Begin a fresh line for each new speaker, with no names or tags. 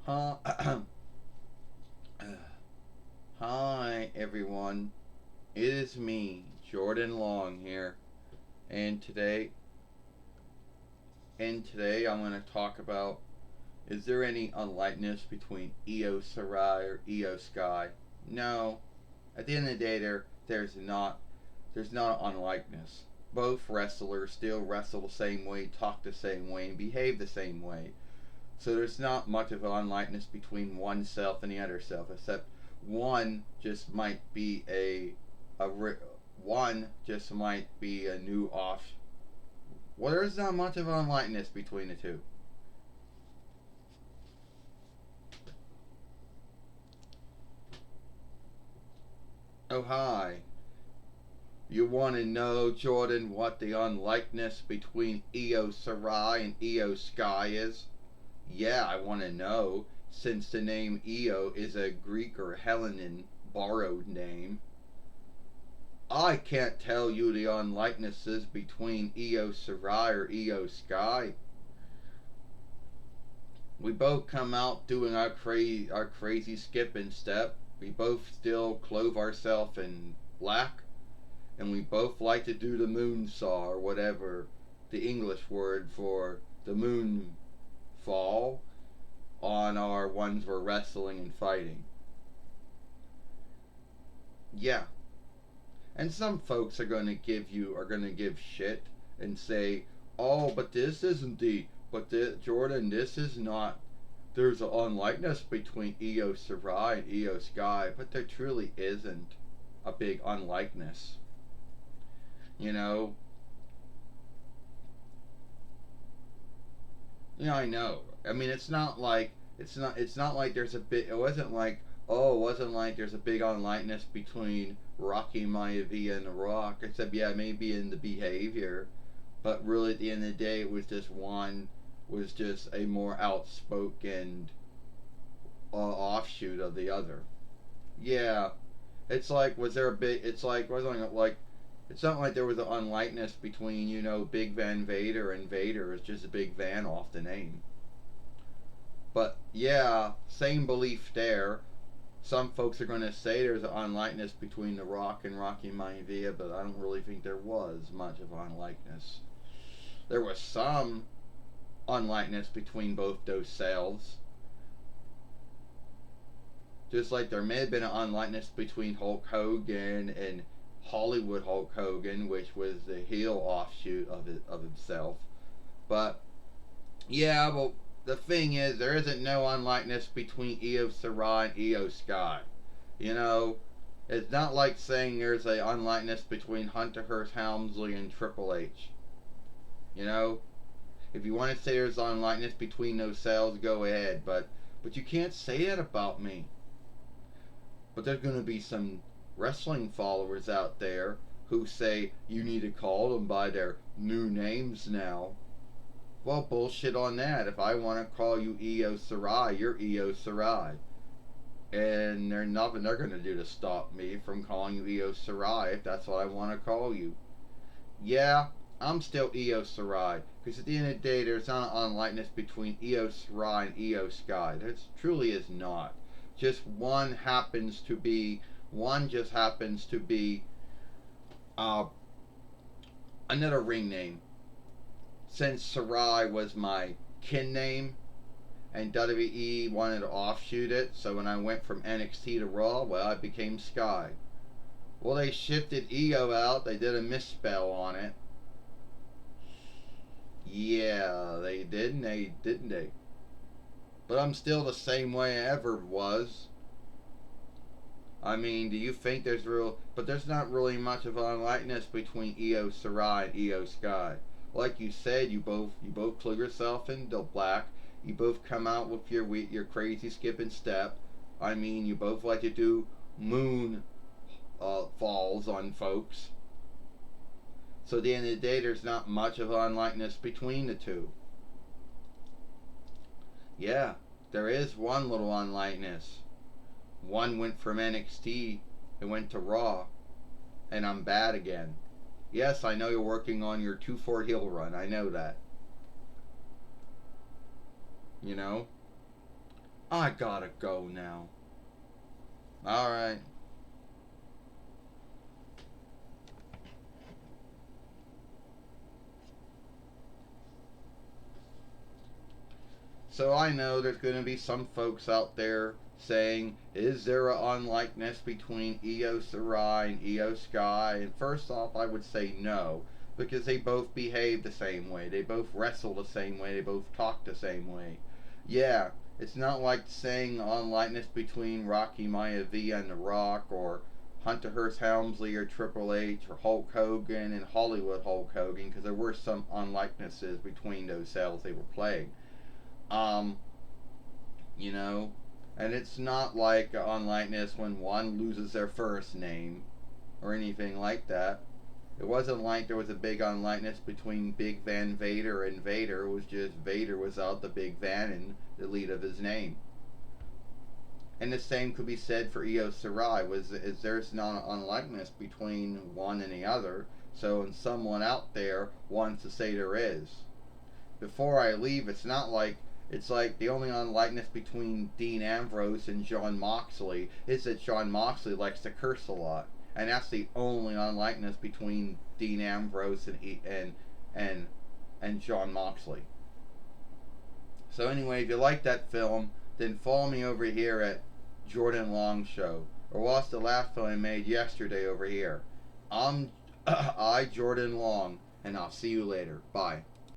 Hi, hi everyone. It is me, Jordan Long here, and today I'm going to talk about: is there any unlikeness between Iyo Sarai or Iyo Sky? No. At the end of the day, there's not an unlikeness. Both wrestlers still wrestle the same way, talk the same way, and behave the same way. So there's not much of an unlikeness between one self and the other self, except one just might be a one just might be a new off. Well, there's not much of an unlikeness between the two. Oh hi, you want to know, Jordan, what the unlikeness between Io Sarai and Io Sky is? Yeah, I want to know, since the name Io is a Greek or Hellenic borrowed name. I can't tell you the unlikenesses between Io Sarai or Io Sky. We both come out doing our crazy skipping step. We both still clothe ourselves in black, and we both like to do the moon saw, or whatever the English word for the moon fall, on our ones we're wrestling and fighting. Yeah, and some folks are gonna give shit and say, "Oh, but this isn't Jordan. This is not. There's an unlikeness between Io Sarai and Io Sky, but there truly isn't a big unlikeness. You know, yeah, I know. I mean, it's not like there's a bit. It wasn't like, it wasn't like there's a big unlikeness between Rocky Maivia and The Rock, except yeah, maybe in the behavior, but really at the end of the day, it was just one was just a more outspoken offshoot of the other. Yeah, it's like was there a big? It's like wasn't it like. It's not like there was an unlikeness between Big Van Vader and Vader. It's just a Big Van off the name. But yeah, same belief there. Some folks are going to say there's an unlikeness between The Rock and Rocky Maivia, but I don't really think there was much of an unlikeness. There was some unlikeness between both those selves, just like there may have been an unlikeness between Hulk Hogan and Hollywood Hulk Hogan, which was the heel offshoot of himself. But yeah, but the thing is, there isn't no unlikeness between Io Sarai and Io Sky. You know, it's not like saying there's a unlikeness between Hunter Hearst Helmsley and Triple H. You know, if you want to say there's unlikeness between those cells, go ahead. But you can't say that about me. But there's going to be some wrestling followers out there who say you need to call them by their new names now. Well, bullshit on that. If I want to call you Io Sarai, you're Io Sarai. And there's nothing they're going to do to stop me from calling you Io Sarai if that's what I want to call you. Yeah, I'm still Io Sarai. Because at the end of the day, there's not an unlikeness between Io Sarai and Io Sky. There truly is not. Just one just happens to be uh, another ring name. Since Sarai was my kin name, and WWE wanted to offshoot it, so when I went from NXT to Raw, well, I became Sky. Well, they shifted Ego out. They did a misspell on it. Yeah, they did, didn't they? But I'm still the same way I ever was. I mean, do you think there's real? But there's not really much of a likeness between Io Sarai and Io Sky. Like you said, you both plug yourself into black. You both come out with your crazy skip and step. I mean, you both like to do moon falls on folks. So at the end of the day, there's not much of an unlikeness between the two. Yeah, there is one little unlikeness. One went from NXT and went to Raw, and I'm bad again. Yes, I know you're working on your 2-4 heel run. I know that. You know? I gotta go now. Alright. So I know there's going to be some folks out there saying, is there an unlikeness between Iyo Shirai and Iyo Sky? And first off, I would say no, because they both behave the same way. They both wrestle the same way. They both talk the same way. Yeah, it's not like saying unlikeness between Rocky Maivia and The Rock, or Hunter Hearst Helmsley or Triple H, or Hulk Hogan and Hollywood Hulk Hogan, because there were some unlikenesses between those cells they were playing. Um, you know, and it's not like unlikeness when one loses their first name or anything like that. It wasn't like there was a big unlikeness between Big Van Vader and Vader. It was just Vader without the Big Van and the lead of his name. And the same could be said for Iyo Shirai. Is there's not an unlikeness between one and the other? So, and someone out there wants to say there is. Before I leave, it's like the only unlikeness between Dean Ambrose and John Moxley is that John Moxley likes to curse a lot, and that's the only unlikeness between Dean Ambrose and and John Moxley. So anyway, if you like that film, then follow me over here at Jordan Long Show, or watch the last film I made yesterday over here. I'm I Jordan Long, and I'll see you later. Bye.